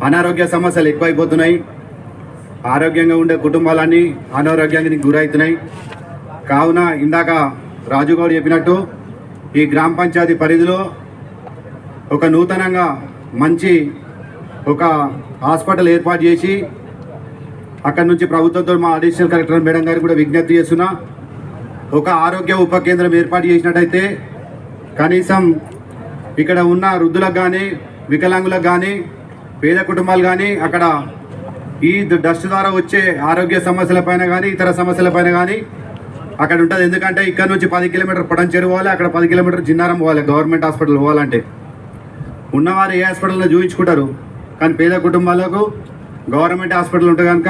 అనారోగ్య సమస్యలు ఎక్కువైపోతున్నాయి. ఆరోగ్యంగా ఉండే కుటుంబాలన్నీ అనారోగ్యానికి గురవుతున్నాయి. కావున ఇందాక రాజుగౌడ్ చెప్పినట్టు ఈ గ్రామ పంచాయతీ పరిధిలో ఒక నూతనంగా మంచి ఒక హాస్పిటల్ ఏర్పాటు చేసి అక్కడి నుంచి ప్రభుత్వంతో మా అడిషనల్ కలెక్టర్ మేడం గారికి కూడా విజ్ఞప్తి చేస్తున్నా, ఒక ఆరోగ్య ఉప కేంద్రం ఏర్పాటు చేసినట్టయితే కనీసం ఇక్కడ ఉన్న వృద్ధులకు కానీ వికలాంగులకు కానీ పేద కుటుంబాలు కానీ అక్కడ ఈ డస్ట్ ద్వారా వచ్చే ఆరోగ్య సమస్యలపైన కానీ ఇతర సమస్యలపైన కానీ అక్కడ ఉంటుంది. ఎందుకంటే ఇక్కడ నుంచి 10 కిలోమీటర్ పడంచెరు పోవాలి, అక్కడ 10 కిలోమీటర్ జిన్నారం పోవాలి. గవర్నమెంట్ హాస్పిటల్ పోవాలంటే ఉన్నవారు ఏ హాస్పిటల్లో చూపించుకుంటారు, కానీ పేద కుటుంబాలకు గవర్నమెంట్ హాస్పిటల్ ఉంటుంది కనుక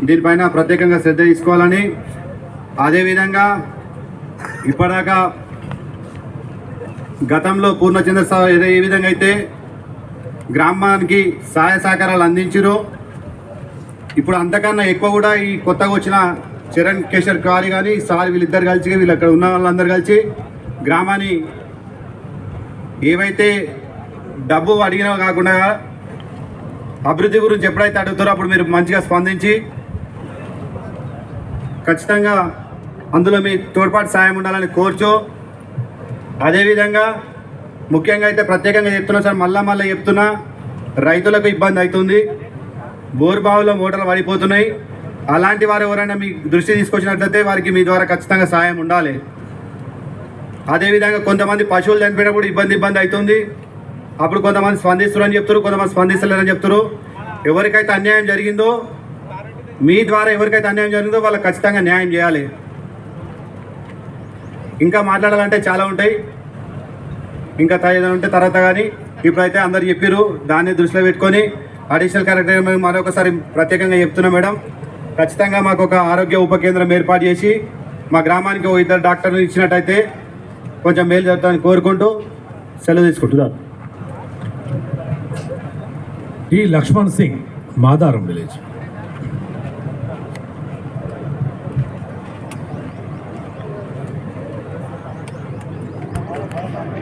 దీనిపైన ప్రత్యేకంగా శ్రద్ధ తీసుకోవాలని, అదేవిధంగా ఇప్పటిదాకా గతంలో పూర్ణచంద్ర ఏ విధంగా అయితే గ్రామానికి సహాయ సహకారాలు అందించారో ఇప్పుడు అంతకన్నా ఎక్కువ కూడా ఈ కొత్తగా వచ్చిన చరణ్ కేశర్ కాళీ కానీ సార్ వీళ్ళిద్దరు కలిసి వీళ్ళు అక్కడ ఉన్న వాళ్ళందరూ కలిసి గ్రామాన్ని ఏవైతే డబ్బు అడిగినా కాకుండా అభివృద్ధి గురించి ఎప్పుడైతే అడుగుతారో అప్పుడు మీరు మంచిగా స్పందించి ఖచ్చితంగా అందులో మీ తోడ్పాటు సాయం ఉండాలని కోర్చో. అదేవిధంగా ముఖ్యంగా అయితే ప్రత్యేకంగా చెప్తున్నా సార్, మళ్ళా చెప్తున్నా, రైతులకు ఇబ్బంది అవుతుంది. బోరుబావులో మోటార్లు పడిపోతున్నాయి. అలాంటి వారు ఎవరైనా మీ దృష్టి తీసుకొచ్చినట్లయితే వారికి మీ ద్వారా ఖచ్చితంగా సాయం ఉండాలి. అదేవిధంగా కొంతమంది పశువులు చనిపోయినప్పుడు ఇబ్బంది అవుతుంది. అప్పుడు కొంతమంది స్పందిస్తున్నారని చెప్తారు, కొంతమంది స్పందిస్తలేరని చెప్తారు. ఎవరికైతే అన్యాయం జరిగిందో మీ ద్వారా ఎవరికైతే అన్యాయం జరిగిందో వాళ్ళకి ఖచ్చితంగా న్యాయం చేయాలి. ఇంకా మాట్లాడాలంటే చాలా ఉంటాయి, ఇంకా ఏదైనా ఉంటే తర్వాత, కానీ ఇప్పుడైతే అందరు చెప్పారు. దాన్ని దృష్టిలో పెట్టుకొని అడిషనల్ కలెక్టర్ మరొకసారి ప్రత్యేకంగా చెప్తున్నా మేడం, ఖచ్చితంగా మాకు ఒక ఆరోగ్య ఉప కేంద్రం ఏర్పాటు చేసి మా గ్రామానికి 2 డాక్టర్లు ఇచ్చినట్టయితే కొంచెం మేలు జరుగుతుందని కోరుకుంటూ సెలవు తీసుకుంటున్నాను. ఈ లక్ష్మణ్ సింగ్, మాదారం విలేజ్.